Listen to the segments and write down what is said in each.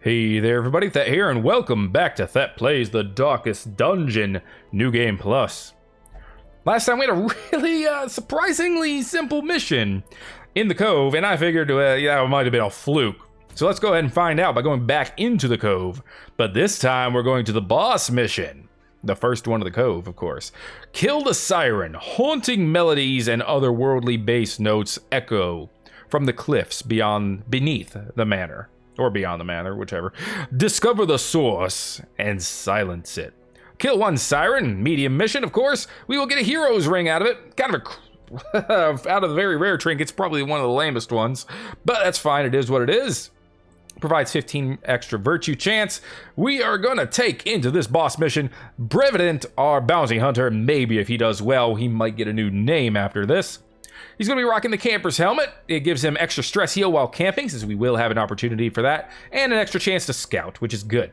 Hey there everybody, Thet here, and welcome back to Thet Plays the Darkest Dungeon, New Game Plus. Last time we had a really surprisingly simple mission in the cove, and I figured that might have been a fluke. So let's go ahead and find out by going back into the cove. But this time we're going to the boss mission. The first one of the cove, of course. Kill the Siren. Haunting melodies and otherworldly bass notes echo from the cliffs beneath the manor. Or beyond the manor, whichever. Discover the source and silence it. Kill one Siren, medium mission, of course. We will get a hero's ring out of it. Kind of out of the very rare trinkets, probably one of the lamest ones. But that's fine, it is what it is. Provides 15 extra virtue chance. We are gonna take into this boss mission Brevident, our bounty hunter. Maybe if he does well, he might get a new name after this. He's going to be rocking the camper's helmet. It gives him extra stress heal while camping, since we will have an opportunity for that, and an extra chance to scout, which is good.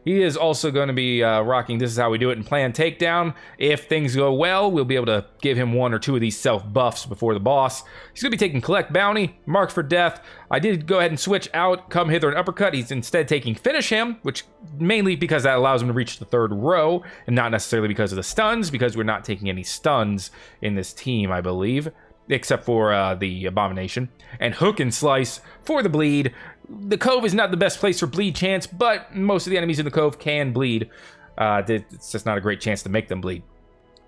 He is also going to be rocking This Is How We Do It in Plan Takedown. If things go well, we'll be able to give him one or two of these self-buffs before the boss. He's going to be taking Collect Bounty, Mark for Death. I did go ahead and switch out Come Hither and Uppercut. He's instead taking Finish Him, which mainly because that allows him to reach the third row, and not necessarily because of the stuns, because we're not taking any stuns in this team, I believe. Except for the Abomination. And Hook and Slice for the bleed. The Cove is not the best place for bleed chance, but most of the enemies in the Cove can bleed. It's just not a great chance to make them bleed.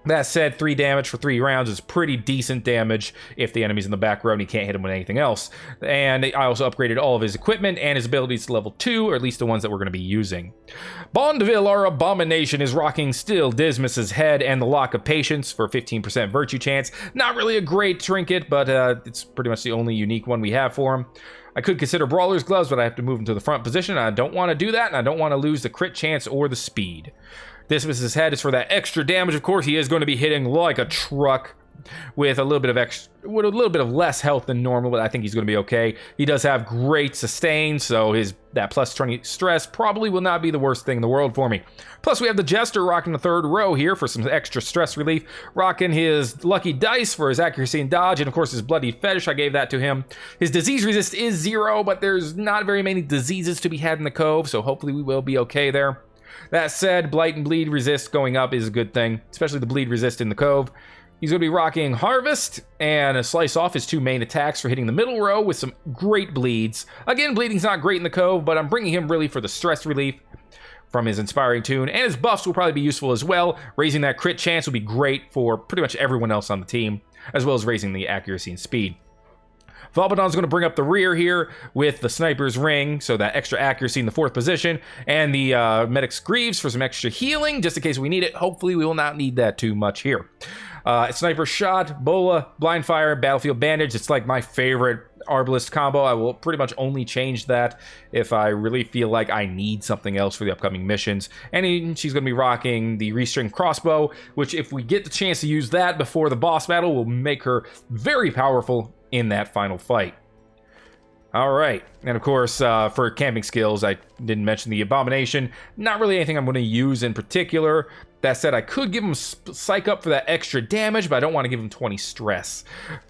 That said, 3 damage for 3 rounds is pretty decent damage if the enemy's in the back row and he can't hit him with anything else. And I also upgraded all of his equipment and his abilities to level 2, or at least the ones that we're going to be using. Bondeville, our Abomination, is rocking still Dismas's head and the Lock of Patience for 15% virtue chance. Not really a great trinket, but it's pretty much the only unique one we have for him. I could consider Brawler's Gloves, but I have to move him to the front position. I don't want to do that, and I don't want to lose the crit chance or the speed. Dismas's head is for that extra damage. Of course, he is going to be hitting like a truck with a little bit of less health than normal, but I think he's going to be okay. He does have great sustain, so that plus 20 stress probably will not be the worst thing in the world for me. Plus, we have the Jester rocking the third row here for some extra stress relief, rocking his Lucky Dice for his accuracy and dodge, and of course his Bloody Fetish, I gave that to him. His disease resist is 0, but there's not very many diseases to be had in the Cove, so hopefully we will be okay there. That said, Blight and Bleed Resist going up is a good thing, especially the Bleed Resist in the Cove. He's going to be rocking Harvest and Slice Off, his 2 main attacks for hitting the middle row with some great bleeds. Again, bleeding's not great in the Cove, but I'm bringing him really for the stress relief from his Inspiring Tune, and his buffs will probably be useful as well. Raising that crit chance will be great for pretty much everyone else on the team, as well as raising the accuracy and speed. Valbadon's going to bring up the rear here with the Sniper's Ring, so that extra accuracy in the 4th position, and the Medic's Greaves for some extra healing, just in case we need it. Hopefully we will not need that too much here. Sniper Shot, Bola, Blind Fire, Battlefield Bandage. It's like my favorite Arbalist combo. I will pretty much only change that if I really feel like I need something else for the upcoming missions. And she's going to be rocking the Restring Crossbow, which if we get the chance to use that before the boss battle, will make her very powerful in that final fight. Alright, and of course, for camping skills, I didn't mention the Abomination. Not really anything I'm going to use in particular. That said, I could give him Psych Up for that extra damage, but I don't want to give him 20 stress.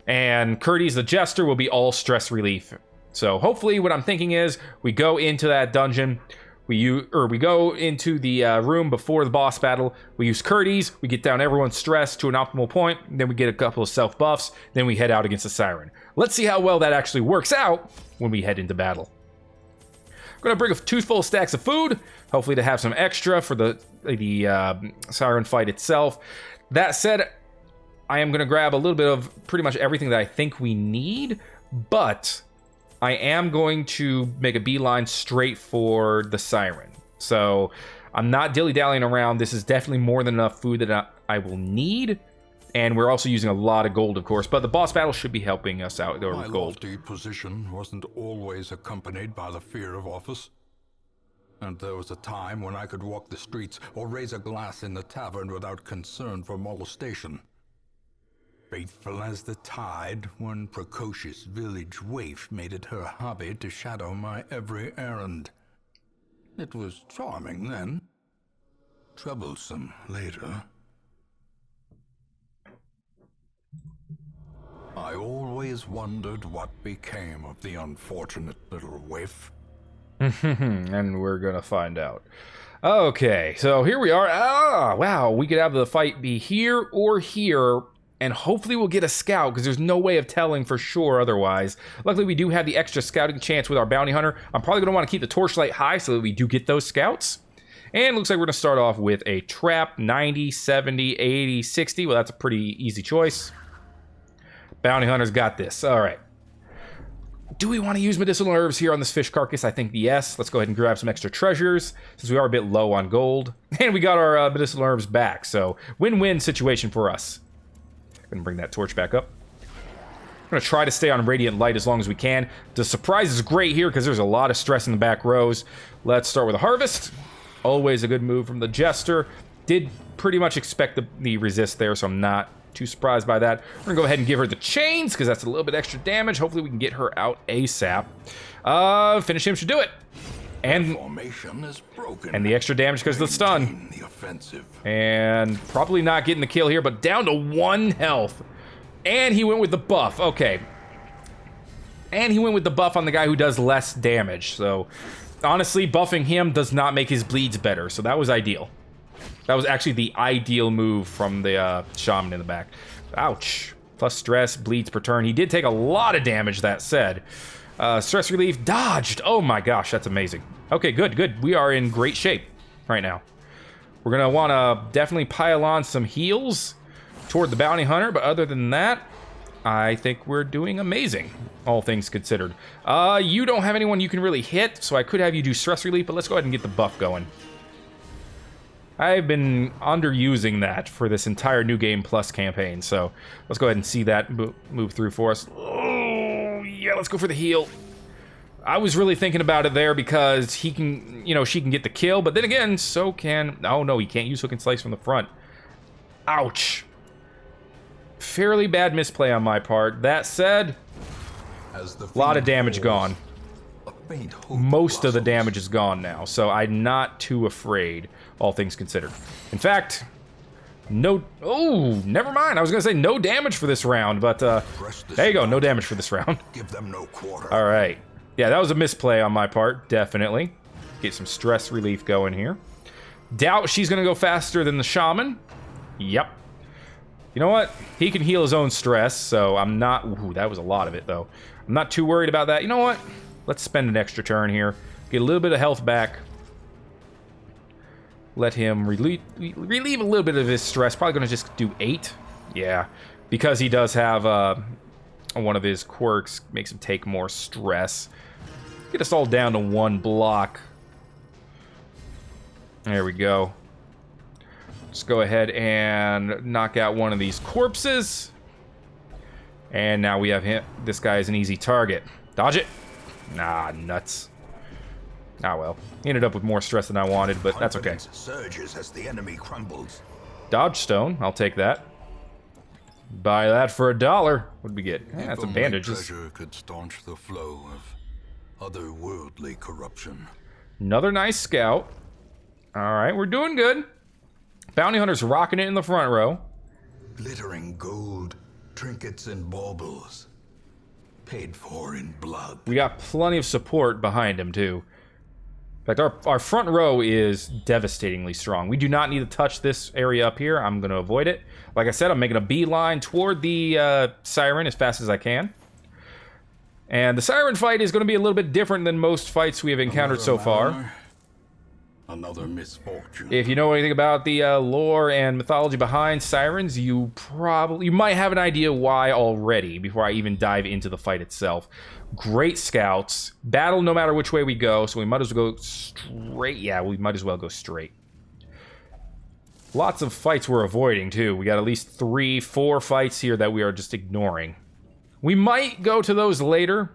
And Curdy's the Jester will be all stress relief. So hopefully what I'm thinking is, we go into that dungeon, we go into the room before the boss battle, we use Curdy's, we get down everyone's stress to an optimal point, then we get a couple of self-buffs, then we head out against the Siren. Let's see how well that actually works out when we head into battle. I'm going to bring 2 full stacks of food, hopefully to have some extra for the Siren fight itself. That said, I am going to grab a little bit of pretty much everything that I think we need, but I am going to make a beeline straight for the Siren. So I'm not dilly-dallying around. This is definitely more than enough food that I will need. And we're also using a lot of gold, of course. But the boss battle should be helping us out with gold. My lofty position wasn't always accompanied by the fear of office. And there was a time when I could walk the streets or raise a glass in the tavern without concern for molestation. Faithful as the tide, one precocious village waif made it her hobby to shadow my every errand. It was charming then, troublesome later. I always wondered what became of the unfortunate little waif. And we're gonna find out. Okay, so here we are. Ah, wow, we could have the fight be here or here, and hopefully we'll get a scout, because there's no way of telling for sure otherwise. Luckily, we do have the extra scouting chance with our bounty hunter. I'm probably going to want to keep the torchlight high so that we do get those scouts. And it looks like we're going to start off with a trap, 90, 70, 80, 60. Well, that's a pretty easy choice. Bounty hunter's got this. All right. Do we want to use medicinal herbs here on this fish carcass? I think yes. Let's go ahead and grab some extra treasures, since we are a bit low on gold. And we got our medicinal herbs back, so win-win situation for us. Gonna bring that torch back up. I'm gonna try to stay on radiant light as long as we can. The surprise is great here because there's a lot of stress in the back rows. Let's start with a harvest. Always a good move from the jester. Did pretty much expect the resist there, so I'm not too surprised by that. We're gonna go ahead and give her the chains because that's a little bit extra damage. Hopefully we can get her out ASAP. Finish him should do it. And Formation is broken. And the extra damage because of the stun. The offensive. And probably not getting the kill here, but down to 1 health. And he went with the buff. Okay. And he went with the buff on the guy who does less damage. So, honestly, buffing him does not make his bleeds better. So that was ideal. That was actually the ideal move from the shaman in the back. Ouch. Plus stress, bleeds per turn. He did take a lot of damage, that said. Stress relief, dodged. Oh my gosh, that's amazing. Okay, good, good. We are in great shape right now. We're gonna wanna definitely pile on some heals toward the bounty hunter, but other than that, I think we're doing amazing, all things considered. You don't have anyone you can really hit, so I could have you do stress relief, but let's go ahead and get the buff going. I've been underusing that for this entire New Game Plus campaign, so let's go ahead and see that move through for us. Oh, yeah, let's go for the heal. I was really thinking about it there because he can, you know, she can get the kill, but then again, so can... Oh, no, he can't use hook and slice from the front. Ouch. Fairly bad misplay on my part. That said, a lot of damage gone. Most of the damage is gone now, so I'm not too afraid, all things considered. In fact, no... Oh, never mind. I was going to say no damage for this round, but there you go. No damage for this round. Give them no quarter. All right. Yeah, that was a misplay on my part, definitely. Get some stress relief going here. Doubt she's going to go faster than the shaman. Yep. You know what? He can heal his own stress, so I'm not... Ooh, that was a lot of it, though. I'm not too worried about that. You know what? Let's spend an extra turn here. Get a little bit of health back. Let him relieve a little bit of his stress. Probably going to just do 8. Yeah. Because he does have one of his quirks. Makes him take more stress. Get us all down to 1 block. There we go. Just go ahead and knock out one of these corpses. And now we have him. This guy is an easy target. Dodge it. Nah, nuts. Ah, well. He ended up with more stress than I wanted, but that's okay. Surges as the enemy crumbles. Dodge stone. I'll take that. Buy that for $1. What'd we get? Yeah, that's some bandages. Treasure could staunch the flow of otherworldly corruption. Another nice scout. All right, we're doing good. Bounty hunter's rocking it in the front row. Glittering gold, trinkets and baubles. Paid for in blood. We got plenty of support behind him, too. In fact, our front row is devastatingly strong. We do not need to touch this area up here. I'm going to avoid it. Like I said, I'm making a beeline toward the Siren as fast as I can. And the Siren fight is going to be a little bit different than most fights we have encountered so far. Another misfortune. If you know anything about the lore and mythology behind Sirens, you might have an idea why already before I even dive into the fight itself. Great scouts, battle no matter which way we go, so we might as well go straight. Yeah, we might as well go straight. Lots of fights we're avoiding too. We got at least 3, 4 fights here that we are just ignoring. We might go to those later,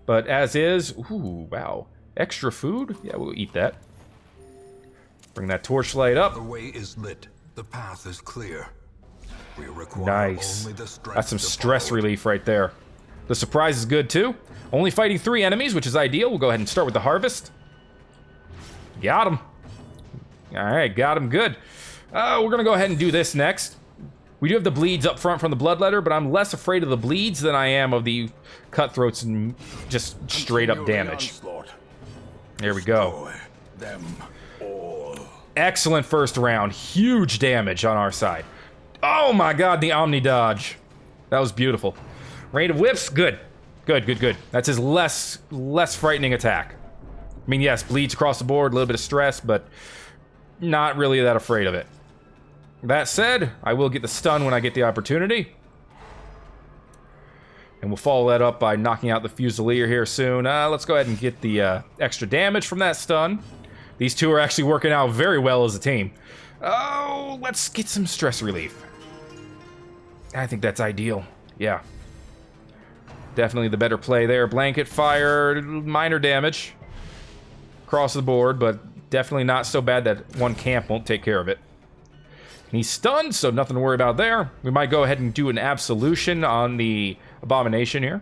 but as is, ooh, wow. Extra food? Yeah, we'll eat that. Bring that torchlight up. The way is lit. The path is clear. We require nice. only the strength. That's some stress relief right there. The surprise is good too. Only fighting 3 enemies, which is ideal. We'll go ahead and start with the harvest. Got him. All right, got him good. We're gonna go ahead and do this next. We do have the bleeds up front from the bloodletter, but I'm less afraid of the bleeds than I am of the cutthroats and just straight up damage. There we go. Destroy them all. Excellent first round. Huge damage on our side. Oh my god, the Omni dodge. That was beautiful. Rain of whips, good. Good. That's his less frightening attack. I mean, yes, bleeds across the board, a little bit of stress, but not really that afraid of it. That said, I will get the stun when I get the opportunity. And we'll follow that up by knocking out the Fusilier here soon. Let's go ahead and get the extra damage from that stun. These two are actually working out very well as a team. Oh, let's get some stress relief. I think that's ideal. Yeah. Definitely the better play there. Blanket fire, minor damage across the board, but definitely not so bad that one camp won't take care of it. He's stunned, so nothing to worry about there. We might go ahead and do an absolution on the abomination here.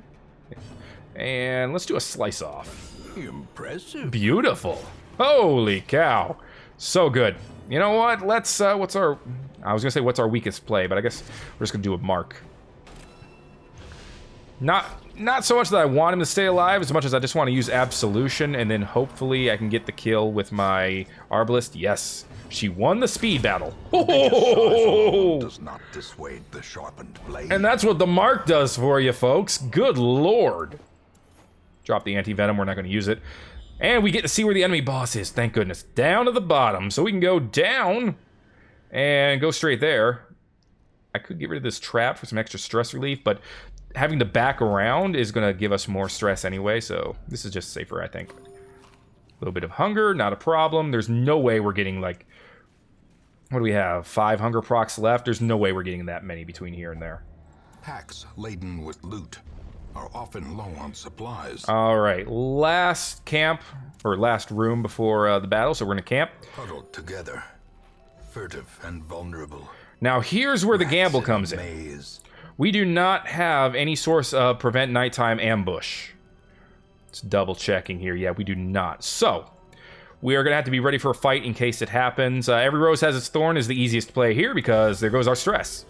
And let's do a slice off. Impressive. Beautiful. Holy cow. So good. You know what? Let's, what's our... I was gonna say what's our weakest play, but I guess we're just gonna do a mark. Not so much that I want him to stay alive, as much as I just want to use absolution, and then hopefully I can get the kill with my Arbalist. Yes. She won the speed battle. Oh! Does not dissuade the sharpened blade. And that's what the mark does for you, folks. Good lord. Drop the anti-venom. We're not going to use it. And we get to see where the enemy boss is. Thank goodness. Down to the bottom. So we can go down and go straight there. I could get rid of this trap for some extra stress relief, but having to back around is going to give us more stress anyway. So this is just safer, I think. A little bit of hunger. Not a problem. There's no way we're getting, like... What do we have? 5 hunger procs left? There's no way we're getting that many between here and there. Packs laden with loot are often low on supplies. All right, last camp, or last room before the battle, so we're gonna camp. Huddled together, furtive and vulnerable. Now here's where the gamble comes in. Maze. We do not have any source of prevent nighttime ambush. It's double checking here. Yeah, we do not. So, we are gonna have to be ready for a fight in case it happens. Every rose has its thorn is the easiest play here because there goes our stress.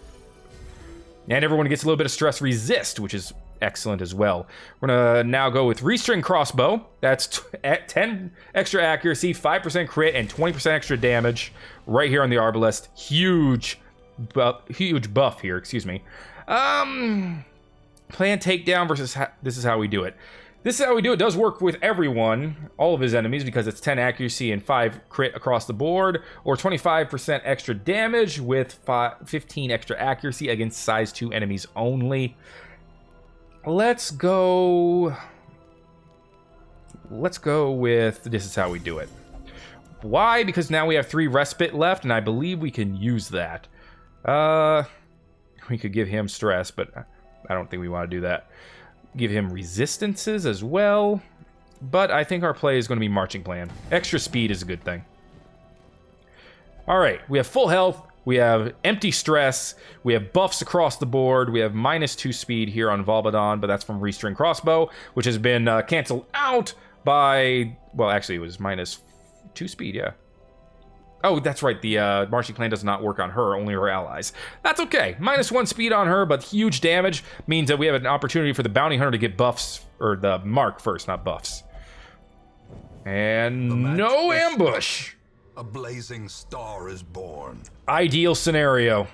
And everyone gets a little bit of stress resist, which is excellent as well. We're gonna now go with restring crossbow. That's 10 extra accuracy, 5% crit, and 20% extra damage right here on the Arbalest. Huge buff here, excuse me. Plan takedown versus this is how we do it. This is how we do it. It does work with everyone, all of his enemies, because it's 10 accuracy and 5 crit across the board, or 25% extra damage with 15 extra accuracy against size 2 enemies only. Let's go with this is how we do it. Why? Because now we have 3 respite left, and I believe we can use that. We could give him stress, but I don't think we want to do that. Give him resistances as well, but I think our play is going to be marching plan. Extra speed is a good thing. All right, we have full health, we have empty stress, we have buffs across the board, we have -2 speed here on Volbadon, but that's from restring crossbow, which has been canceled out by, well, actually it was -2 speed, yeah. Oh, that's right, the marching plan does not work on her, only her allies. That's okay, -1 speed on her, but huge damage means that we have an opportunity for the bounty hunter to get buffs, or the mark first, not buffs. And no ambush! A blazing star is born. Ideal scenario.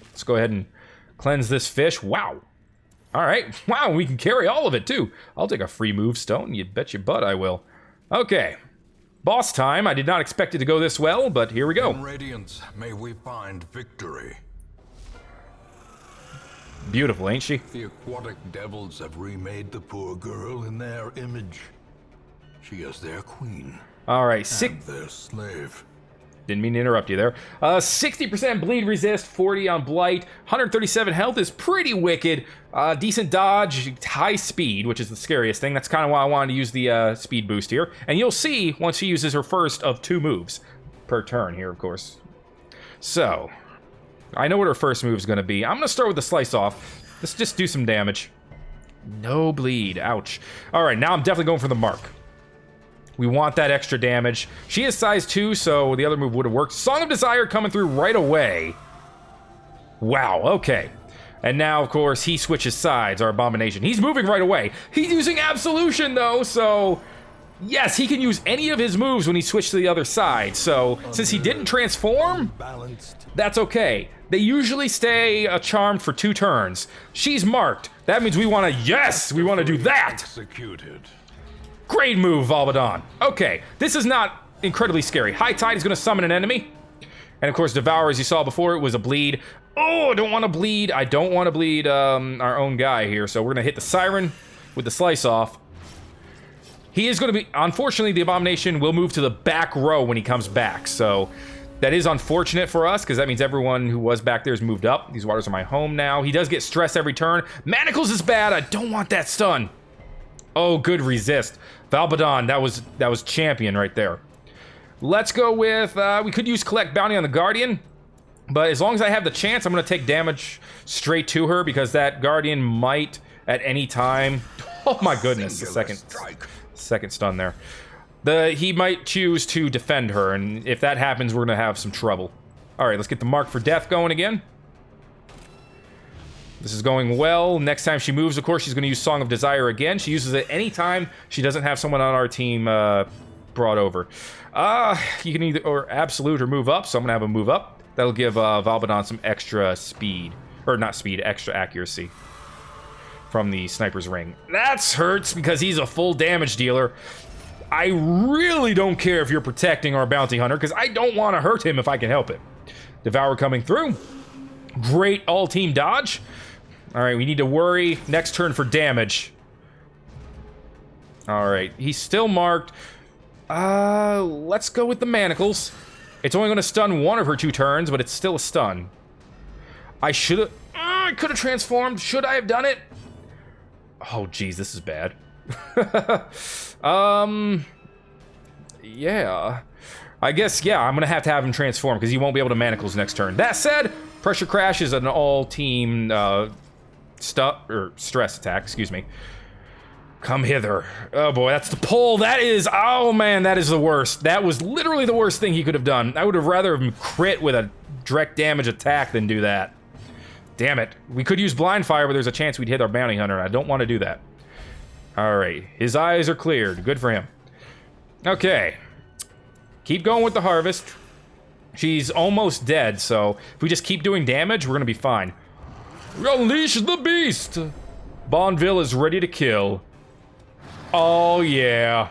Let's go ahead and cleanse this fish. Wow. All right, wow, we can carry all of it too. I'll take a free move stone, you bet your butt I will. Okay. Boss time. I did not expect it to go this well, but here we go. In Radiance, may we find victory. Beautiful, ain't she? The aquatic devils have remade the poor girl in their image. She is their queen. All right, And their slave. Didn't mean to interrupt you there. 60% bleed resist, 40 on blight, 137 health is pretty wicked. Decent dodge, high speed, which is the scariest thing. That's kind of why I wanted to use the speed boost here. And you'll see once she uses her first of 2 moves per turn here, of course. So, I know what her first move is going to be. I'm going to start with the slice off. Let's just do some damage. No bleed, ouch. All right, now I'm definitely going for the mark. We want that extra damage. She is size 2, so the other move would have worked. Song of Desire coming through right away. Wow, okay. And now, of course, he switches sides, our abomination. He's moving right away. He's using Absolution, though, so Yes, he can use any of his moves when he switched to the other side. So, since he didn't transform, that's okay. They usually stay charmed for 2 turns. She's marked. That means we want to, yes, we want to do that. Executed. Great move, Valbadon. Okay, this is not incredibly scary. High Tide is going to summon an enemy. And of course, Devour, as you saw before, it was a bleed. Oh, I don't want to bleed. I don't want to bleed our own guy here. So we're going to hit the Siren with the Slice Off. He is going to be, unfortunately, the Abomination will move to the back row when he comes back. So that is unfortunate for us, because that means everyone who was back there has moved up. These waters are my home now. He does get stressed every turn. Manacles is bad. I don't want that stun. Oh, good resist. Valbadon, that was champion right there. Let's go with, we could use Collect Bounty on the Guardian, but as long as I have the chance, I'm going to take damage straight to her, because that Guardian might at any time... Oh my goodness, the second stun there. He might choose to defend her, and if that happens, we're going to have some trouble. All right, let's get the Mark for Death going again. This is going well. Next time she moves, of course, she's going to use Song of Desire again. She uses it anytime she doesn't have someone on our team brought over. You can either Absolute or move up, so I'm going to have a move up. That'll give Valbadon some extra speed. Or not speed, extra accuracy from the Sniper's Ring. That hurts because he's a full damage dealer. I really don't care if you're protecting our Bounty Hunter, because I don't want to hurt him if I can help it. Devour coming through. Great all-team dodge. All right, we need to worry next turn for damage. All right, he's still marked. Let's go with the Manacles. It's only going to stun one of her 2 turns, but it's still a stun. I should have... I could have transformed. Should I have done it? Oh, geez, this is bad. Yeah. I guess, yeah, I'm going to have him transform, because he won't be able to Manacles next turn. That said, Pressure Crash is an all-team stress attack, excuse me. Come hither. Oh boy, that's the pull. That is, oh man, that is the worst. That was literally the worst thing he could have done. I would have rather him crit with a direct damage attack than do that. Damn it. We could use Blind Fire, but there's a chance we'd hit our Bounty Hunter. I don't want to do that. Alright, his eyes are cleared. Good for him. Okay. Keep going with the Harvest. She's almost dead, so if we just keep doing damage, we're going to be fine. Unleash the beast! Bonneville is ready to kill. Oh, yeah.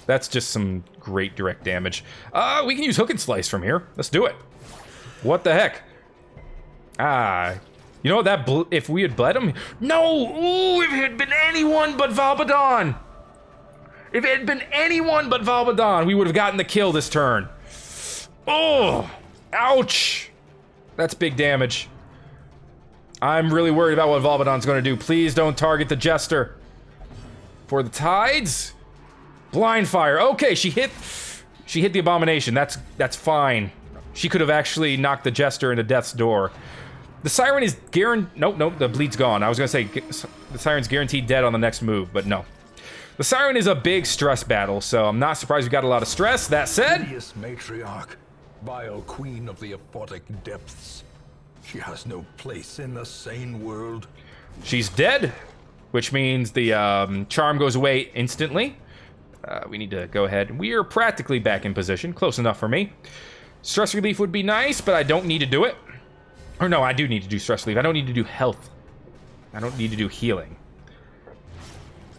That's just some great direct damage. We can use Hook and Slice from here. Let's do it. What the heck? You know what, if we had bled him... No! Ooh, if it had been anyone but Valbadon! If it had been anyone but Valbadon, we would have gotten the kill this turn. Oh! Ouch! That's big damage. I'm really worried about what Valbadon's going to do. Please don't target the Jester. For the Tides? Blind Fire. Okay, she hit the Abomination. That's fine. She could have actually knocked the Jester into death's door. The Siren is guaranteed... Nope, the bleed's gone. I was going to say the Siren's guaranteed dead on the next move, but no. The Siren is a big stress battle, so I'm not surprised we got a lot of stress. That said... Hideous matriarch, vile queen of the aphotic depths. She has no place in the sane world. She's dead, which means the charm goes away instantly. We need to go ahead. We are practically back in position. Close enough for me. Stress relief would be nice, but I don't need to do it. Or no, I do need to do stress relief. I don't need to do health. I don't need to do healing.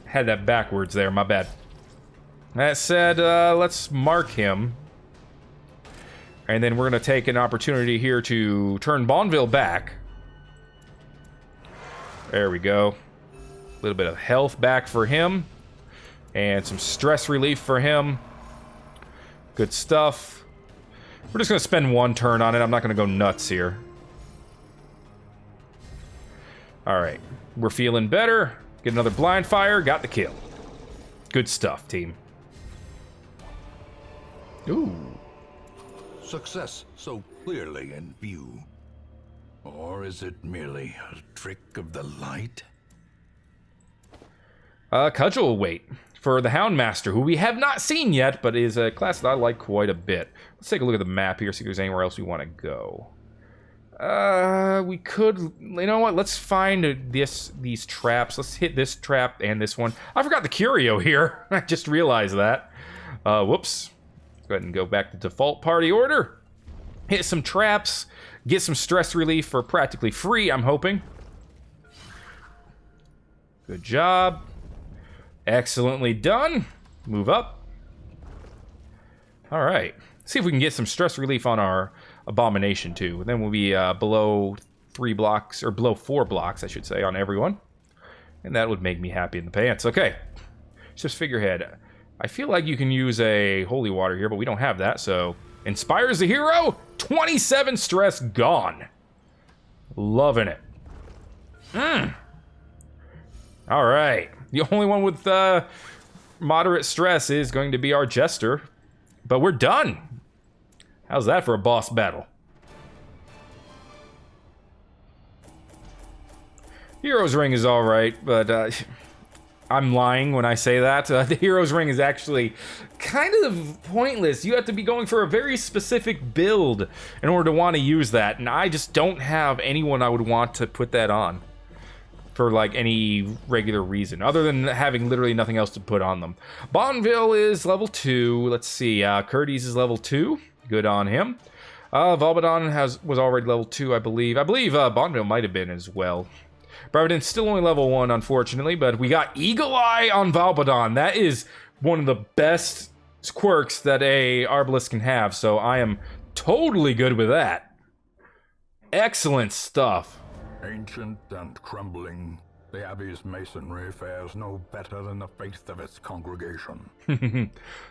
Had that backwards there, my bad. That said, let's mark him. And then we're going to take an opportunity here to turn Bonneville back. There we go. A little bit of health back for him. And some stress relief for him. Good stuff. We're just going to spend 1 turn on it. I'm not going to go nuts here. Alright. We're feeling better. Get another Blind Fire. Got the kill. Good stuff, team. Ooh. Success so clearly in view. Or is it merely a trick of the light? Cudgel will wait for the Houndmaster, who we have not seen yet, but is a class that I like quite a bit. Let's take a look at the map here, see if there's anywhere else we want to go. We could, you know what? Let's find these traps. Let's hit this trap and this one. I forgot the curio here. I just realized that. Whoops. Go ahead and go back to default party order. Hit some traps. Get some stress relief for practically free, I'm hoping. Good job. Excellently done. Move up. All right. See if we can get some stress relief on our abomination too. Then we'll be below 3 blocks, or below 4 blocks, I should say, on everyone. And that would make me happy in the pants. Okay. Just figurehead. I feel like you can use a holy water here, but we don't have that, so... Inspires the hero. 27 stress gone. Loving it. All right. The only one with moderate stress is going to be our jester. But we're done. How's that for a boss battle? Hero's Ring is all right, but I'm lying when I say that. The Hero's Ring is actually kind of pointless. You have to be going for a very specific build in order to want to use that, and I just don't have anyone I would want to put that on for like any regular reason, other than having literally nothing else to put on them. Bonneville is level 2. Let's see, Curtis is level 2. Good on him. Valbadon was already level 2, I believe. I believe Bonneville might have been as well. Braviden's still only level 1, unfortunately, but we got Eagle Eye on Valbadon. That is one of the best quirks that a Arbalest can have, so I am totally good with that. Excellent stuff. Ancient and crumbling, the Abbey's masonry fares no better than the faith of its congregation.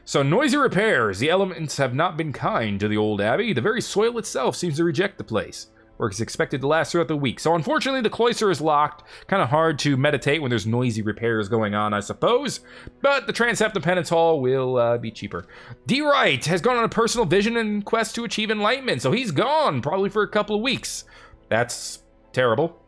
So, noisy repairs. The elements have not been kind to the old Abbey. The very soil itself seems to reject the place. Work is expected to last throughout the week. So, unfortunately, the cloister is locked. Kind of hard to meditate when there's noisy repairs going on, I suppose. But the transept of Penance Hall will be cheaper. D. Wright has gone on a personal vision and quest to achieve enlightenment. So, he's gone, probably for a couple of weeks. That's terrible.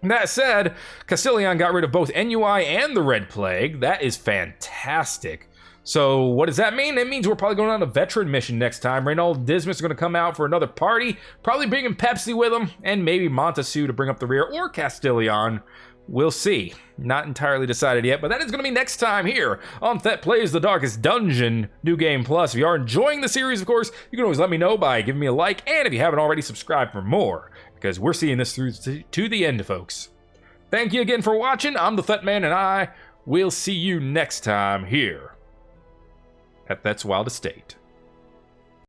That said, Castilian got rid of both NUI and the Red Plague. That is fantastic. So what does that mean? It means we're probably going on a veteran mission next time. Reynald Dismas is going to come out for another party, probably bringing Pepsi with him, and maybe Montesu to bring up the rear, or Castilian. We'll see. Not entirely decided yet, but that is going to be next time here on Thet Plays the Darkest Dungeon, New Game Plus. If you are enjoying the series, of course, you can always let me know by giving me a like, and if you haven't already, subscribe for more, because we're seeing this through to the end, folks. Thank you again for watching. I'm the Thet Man, and I will see you next time here at Thet's Wild Estate.